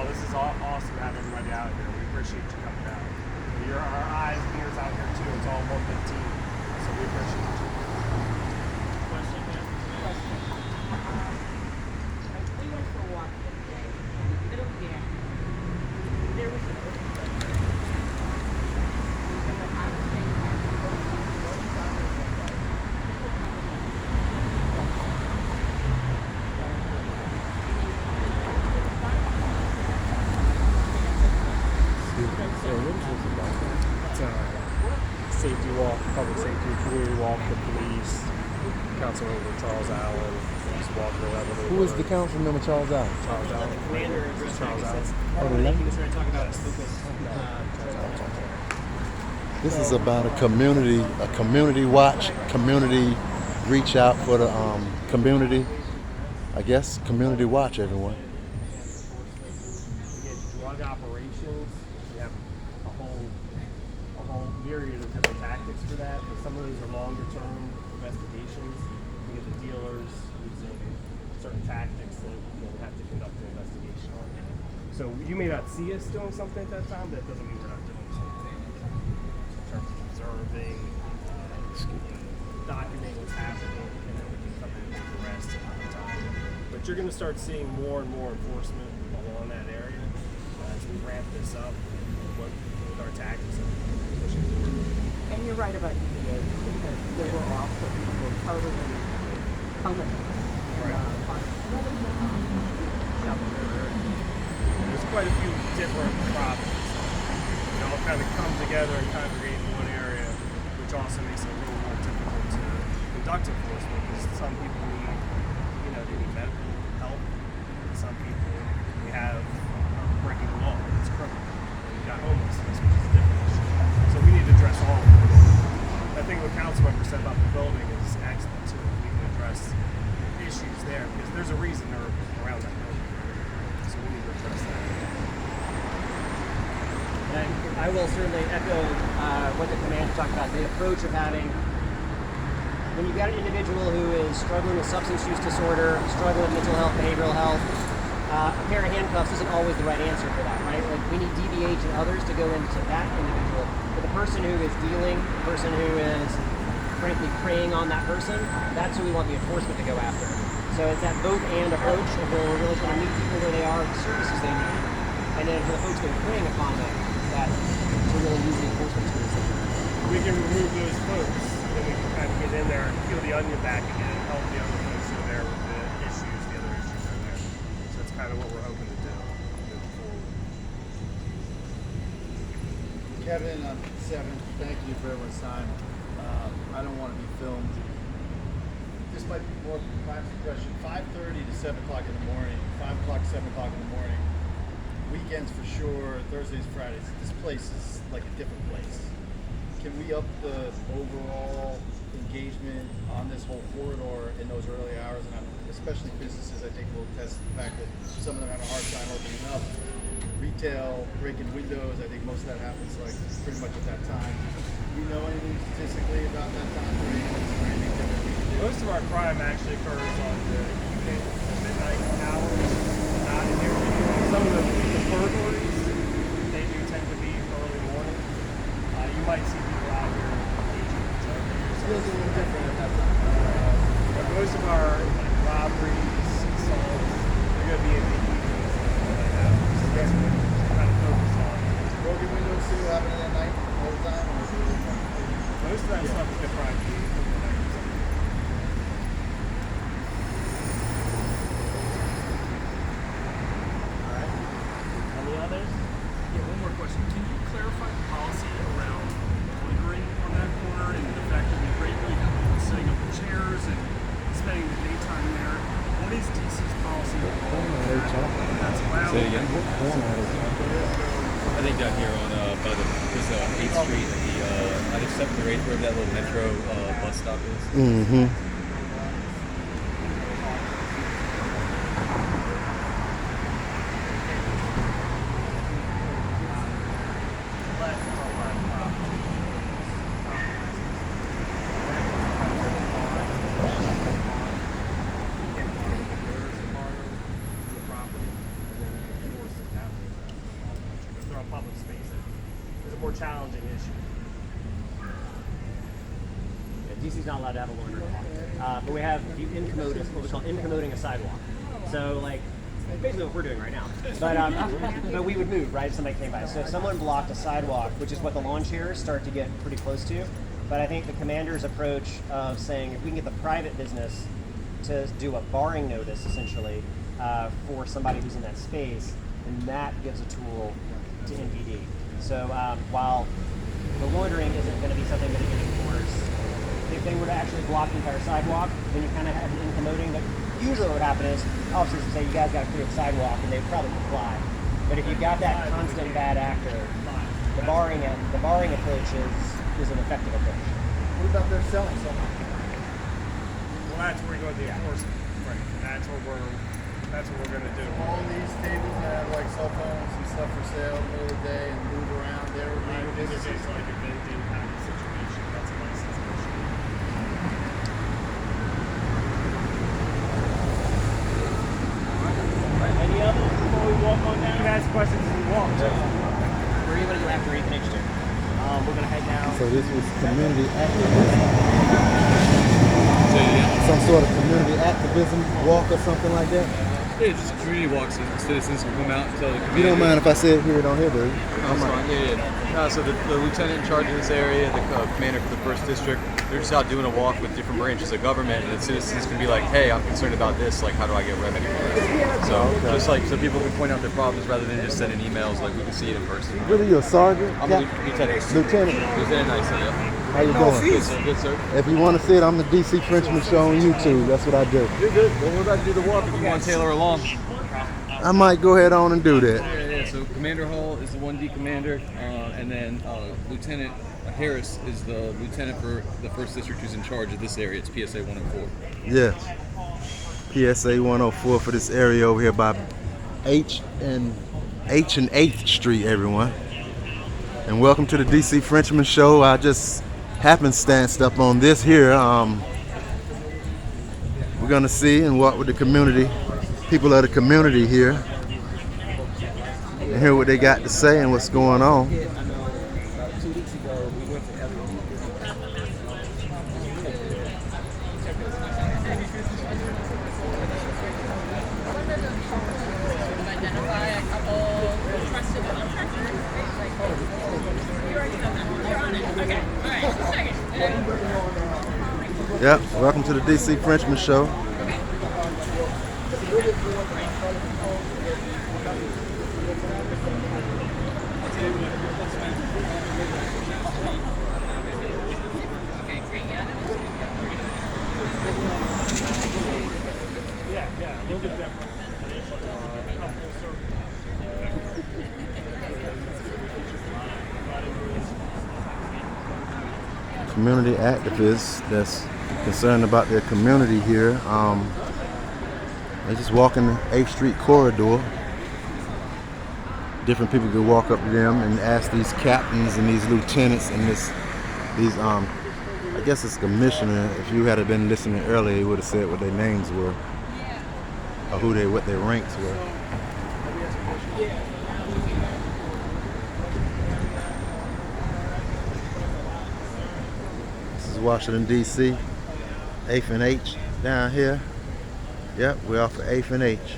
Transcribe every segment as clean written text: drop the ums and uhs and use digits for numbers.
well. This is awesome to have everybody out here. We appreciate you coming out. You're our eyes and ears out here too. It's all one big team, so we appreciate you. Question, man? Question. We went for a walk the other day, and in the middle of the afternoon, there was an open footprint. And when I was saying that, people coming down the window, people coming in. So what is this about? It's a safety walk, public safety, community walk, the police, Councilmember Charles Allen, just walking around. Who is the council member, Charles Allen? Charles Allen. The commander addressed Charles me. Allen. Oh, the He left? was trying to talk about his focus. This is about a community watch, community reach out for the community. I guess community watch, everyone. We get drug operations. We have a whole myriad of different tactics for that. But some of those are longer term investigations. We get the dealers using certain tactics that we have to conduct an investigation on. So you may not see us doing something at that time, but that doesn't mean we're not doing something. In terms of observing, documenting what's happening, and then we can come in and arrest at the time. But you're going to start seeing more and more enforcement along that area as we ramp this up with our tactics and pushing forward. And you're right about EPA, because there were also people totally coming. There's quite a few different properties. They all kind of come together and congregate in one area, which also makes it a little more difficult to conduct enforcement because some people need, they need medical help. And some people, we have breaking the law. It's criminal. And we got homelessness, which is a different issue. So we need to address all of this. I think what council member said about the building is excellent too. We can address issues there because there's a reason they're around that building. So we need to address that. And I will certainly echo what the commander talked about, the approach of having, when you've got an individual who is struggling with substance use disorder, struggling with mental health, behavioral health, a pair of handcuffs isn't always the right answer for that, right? Like we need DBH and others to go into that individual. But the person who is dealing, the person who is frankly preying on that person, that's who we want the enforcement to go after. So it's that both and approach of where we're really trying to meet people where they are, the services they need, and then for the folks that are preying upon them, that to really use the enforcement tools. We can remove those folks, then we can kind of get in there and peel the onion back again and help the other folks who are there with the issues, the other issues are there. So that's kind of what we're hoping to do moving forward. Kevin, on 7th, thank you for everyone's time. I don't want to be filmed. This might be more perhaps a question. 5:30 to 7 o'clock in the morning, 5 o'clock, 7 o'clock in the morning. Weekends for sure, Thursdays, Fridays. This place is like a different place. Can we up the overall engagement on this whole corridor in those early hours? And especially businesses, I think will test the fact that some of them have a hard time opening up. Retail, breaking windows, I think most of that happens like pretty much at that time. Do you know anything statistically about that time? Or anything different we can do? Most of our crime actually occurs on the evening, the midnight hours, not in here. Some of the burglaries, they do tend to be early morning. You might see people out here engaging each other. Feels a little different at that time. But most of our robberies, assaults, they're going to be in the evenings and like that. So that's what we kind of focus on. Broken windows still happening at night all the time? Or is it really fun? Most of that stuff is good crime. Any others? Yeah, one more question. Can you clarify the policy around loitering on that corner and the fact that we regularly have people setting up the chairs and spending the daytime there? What is DC's policy on that's allowed? Say it again. What corner is I think down here on by the 8th Street, I think 7th or 8th, wherever that little metro bus stop is. Mm-hmm. public spaces is a more challenging issue. Yeah, DC's not allowed to have a loitering walk. But we have incommode, what we call incommoding a sidewalk. So like, basically what we're doing right now. But we would move, right, if somebody came by. So if someone blocked a sidewalk, which is what the lawn chairs start to get pretty close to, but I think the commander's approach of saying if we can get the private business to do a barring notice, essentially, for somebody who's in that space, then that gives a tool to NPD. So while the loitering isn't going to be something that it can enforce, if they were to actually block the entire sidewalk, then you kind of have an incommoding. But usually what would happen is officers would say, you guys got to clear the sidewalk, and they would probably comply. But if you've got that constant bad actor, the barring approach is an effective approach. What about their selling something? Well, that's where we go to the enforcement. Right. That's what we're going to do. All these tables that have like cell phones and stuff for sale in the middle of the day and move around, they're I legal think it's businesses. just like a vending kind of situation. That's a license issue. Any others before we walk on You can down? ask questions as we walk, too. Where are you going to go after Ethan H2? We're going to head down. So this was community activism, So yeah, some sort of community activism walk or something like that. yeah, just community walks. Citizens can come out and tell the community. You don't mind if I say it here, don't hear, do you? That's fine. Yeah. So the lieutenant in charge of this area, the commander for the first district, they're just out doing a walk with different branches of government, and the citizens can be like, "Hey, I'm concerned about this. Like, how do I get remedy for this?" So just like so people can point out their problems rather than just sending emails. Like we can see it in person. Really, you're a sergeant? I'm Lieutenant. Lieutenant Nice. Yeah. How you doing? Good, sir. Good, sir. If you want to see it, I'm the DC Frenchman Show on YouTube. That's what I do. You're good. Well, we're about to do the walk. If you want Taylor along. I might go ahead on and do that. Yeah. So Commander Hall is the 1D commander, and then Lieutenant Harris is the lieutenant for the first district who's in charge of this area. It's PSA 104. Yeah. PSA 104 for this area over here by H and 8th Street, everyone. And welcome to the DC Frenchman Show. I just happenstanced up on this here. We're gonna see and walk with the community, people of the community here, and hear what they got to say and what's going on. Identify a couple trusted contractors. You already done that. You're on it. Okay. All right. Just a second. Yep, welcome to the DC Frenchman Show. Yeah, a little bit different. Community activists that's concerned about their community here. They just walk in the 8th Street corridor. Different people could walk up to them and ask these captains and these lieutenants and I guess it's commissioner. If you had been listening earlier, you would have said what their names were or what their ranks were. This is Washington, D.C. 8th and H down here. Yep, we're off of 8th and H.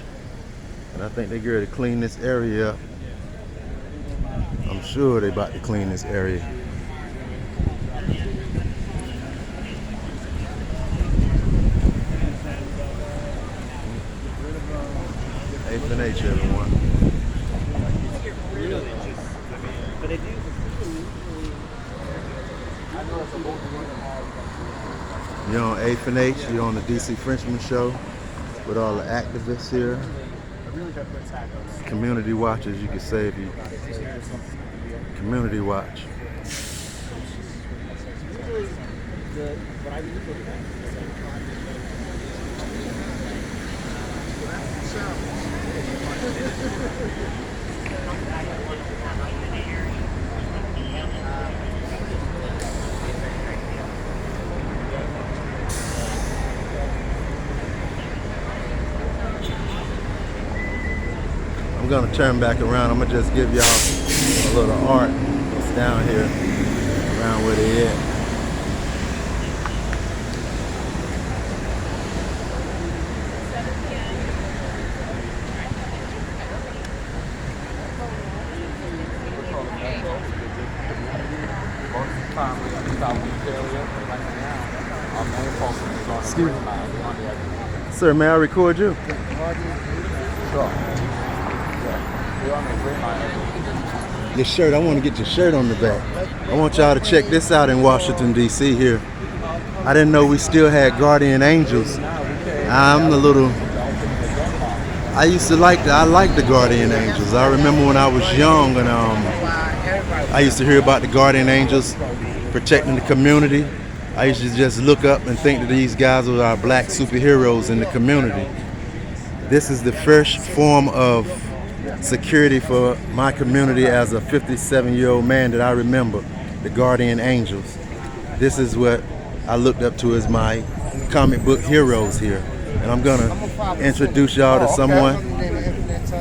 And I think they're ready to clean this area up. I'm sure they're about to clean this area. 8th and H, everyone. But they do. You're on 8th and H, you're on the DC Frenchman Show with all the activists here. Community watchers, you could say if you community watch. I'm gonna turn back around. I'm gonna just give y'all A little art that's down here around where they at. Excuse me. Sir, may I record you? Your shirt, I want to get your shirt on the back. I want y'all to check this out in Washington, D.C. here. I didn't know we still had guardian angels. I like the guardian angels. I remember when I was young and I used to hear about the guardian angels protecting the community. I used to just look up and think that these guys were our black superheroes in the community. This is the first form of security for my community as a 57-year-old man that I remember, the guardian angels. This is what I looked up to as my comic book heroes here. And I'm gonna introduce y'all to someone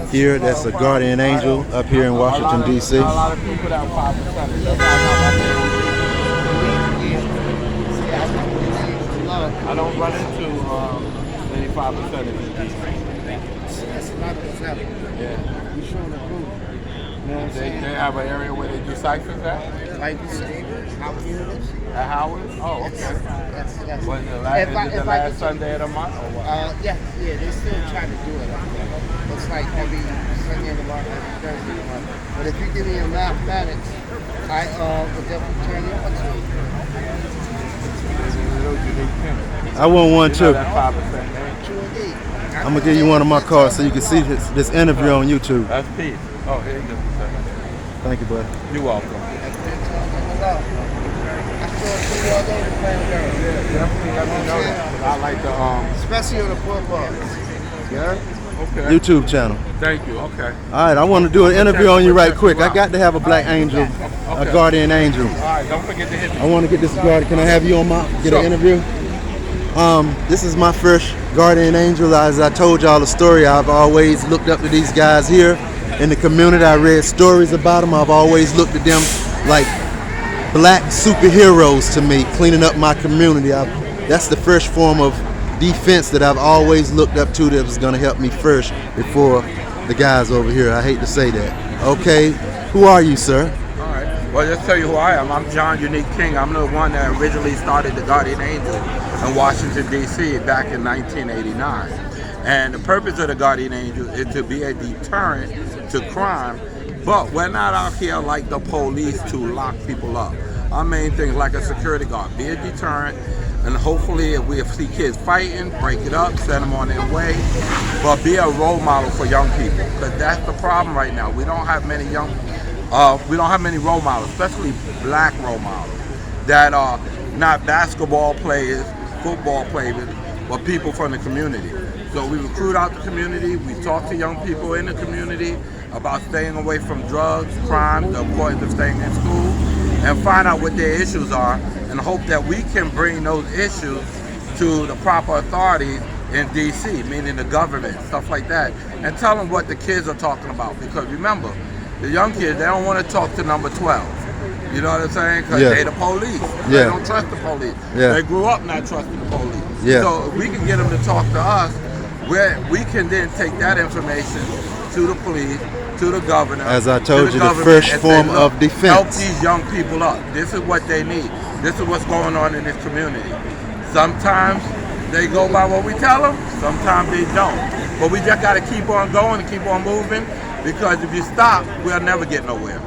here that's a guardian angel up here in Washington, D.C. I don't run into 85% of these people. That's a lot of example. Yeah. We showing the proof. You know what I'm They saying? have an area where they do ciphers at? Like Howard units. At Howard? Oh, okay. Yes. Was it If the I last could- Sunday of the month or what? Yeah, they still trying to do it. It's like every Sunday of the month, every Thursday of the month. But if you give me your mathematics, I would definitely turn you on to it. I want one too. That 5% name. True indeed. I'm gonna give you one of my cards so you can see this interview on YouTube. That's peace. Oh, here you go. Thank you, buddy. You're welcome. I still see you all over playing girls. Definitely let me know that. 'Cause I like to, Especially on the poor bars. yeah? Okay. YouTube channel. Thank you. Okay. All right, I want to do an interview on you right quick. I got to have a black angel, a guardian angel. All right. Don't forget to hit me. I want to get this guardian. Can I have you on get an interview? This is my first guardian angel. As I told y'all the story, I've always looked up to these guys here in the community. I read stories about them. I've always looked at them like black superheroes to me, cleaning up my community. That's the first form of defense that I've always looked up to that was going to help me first before the guys over here. I hate to say that. Okay, who are you, sir? All right. Well, just tell you who I am. I'm John Unique King. I'm the one that originally started the Guardian Angel in Washington, D.C. back in 1989. And the purpose of the Guardian Angel is to be a deterrent to crime, but we're not out here like the police to lock people up. Our main thing is like a security guard, be a deterrent, and hopefully if we see kids fighting, break it up, send them on their way, but be a role model for young people, because that's the problem right now. We don't have many role models, especially black role models, that are not basketball players, football players, but people from the community. So we recruit out the community, we talk to young people in the community about staying away from drugs, crime, the importance of staying in school, and find out what their issues are, and hope that we can bring those issues to the proper authorities in D.C., meaning the government, stuff like that, and tell them what the kids are talking about. Because remember, the young kids, they don't want to talk to number 12. You know what I'm saying? Because Yeah. they the police. Yeah. They don't trust the police. Yeah. They grew up not trusting the police. Yeah. So if we can get them to talk to us, where we can then take that information to the police, to the governor. As I to told you, the government, first and form say, of "Look, defense." Help these young people up. This is what they need. This is what's going on in this community. Sometimes they go by what we tell them, sometimes they don't. But we just got to keep on going and keep on moving, because if you stop, we'll never get nowhere.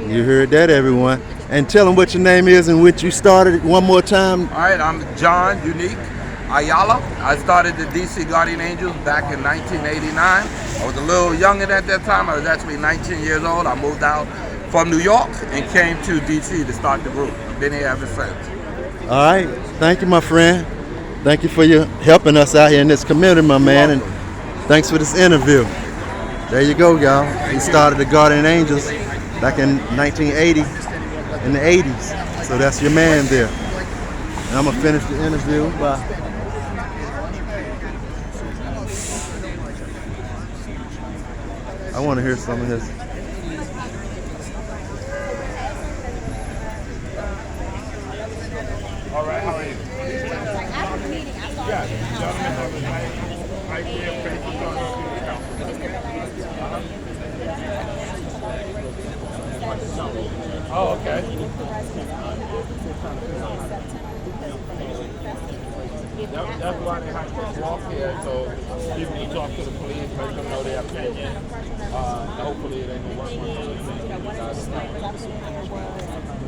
You heard that, everyone. And tell them what your name is and what you started one more time. All right, I'm John Unique Ayala. I started the DC Guardian Angels back in 1989. I was a little younger at that time. I was actually 19 years old. I moved out from New York and came to DC to start the group. Been here ever since. All right. Thank you, my friend. Thank you for your helping us out here in this community, my man. And thanks for this interview. There you go, y'all. He started the Guardian Angels back in 1980, in the 80s. So that's your man there. And I'm going to finish the interview by... I want to hear some of his. Oh, okay. If the residents and the businesses can do it in September because of the racial festivals. If not, That's why they have to walk here, so people can talk to the police, make them know their opinion. Hopefully it ain't gonna work. one of the statements I put in here was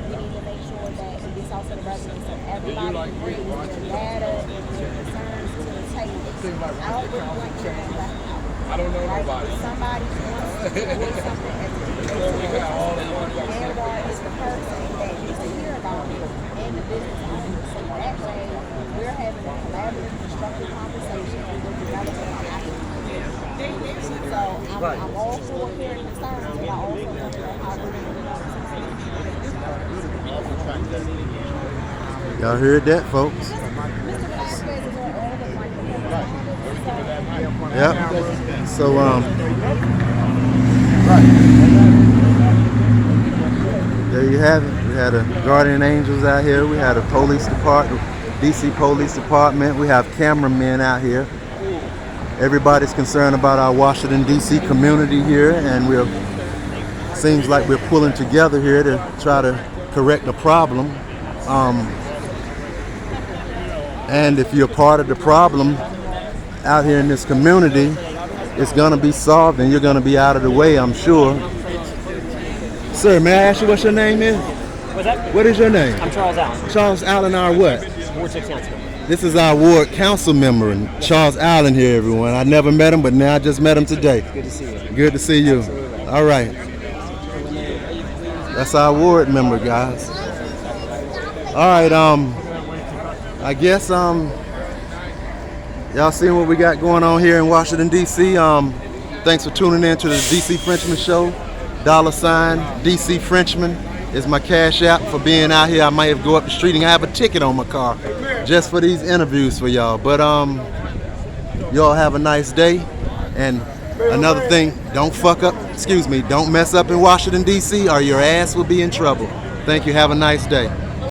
we need to make sure that it gets out to the residents so everybody brings their data and their concerns to the table. I don't really want anything left out. I don't know Right? nobody. If somebody wants to do something as it relates to the landlord is the person that needs to hear about it and the business owner. So that way we're having a collaborative, constructive conversation and we're developing an action plan. So I'm all for hearing concerns, but I also want to know how we're going to Y'all heard that, folks? Mr. Vasquez is on all the microphones. Yep. So there you have it. We had a guardian angels out here. We had a police department, DC Police Department. We have cameramen out here. Everybody's concerned about our Washington DC community here, and seems like we're pulling together here to try to correct the problem. And if you're part of the problem out here in this community, it's gonna be solved and you're gonna be out of the way, I'm sure. Sir, may I ask you what your name is? What's that? What is your name? I'm Charles Allen, Charles Allen, our what? Ward 6 Councilman. This is our ward council member, and Charles Allen here, everyone. I never met him, but now I just met him today. Good to see you. Good to see you. Absolutely. All right. That's our ward member, guys. All right, I guess y'all seeing what we got going on here in Washington D.C. Thanks for tuning in to the DC Frenchman Show. $ DC Frenchman is my cash app for being out here. I might have go up the street and have a ticket on my car just for these interviews for y'all. But y'all have a nice day. And another thing, don't mess up in Washington D.C. or your ass will be in trouble. Thank you. Have a nice day.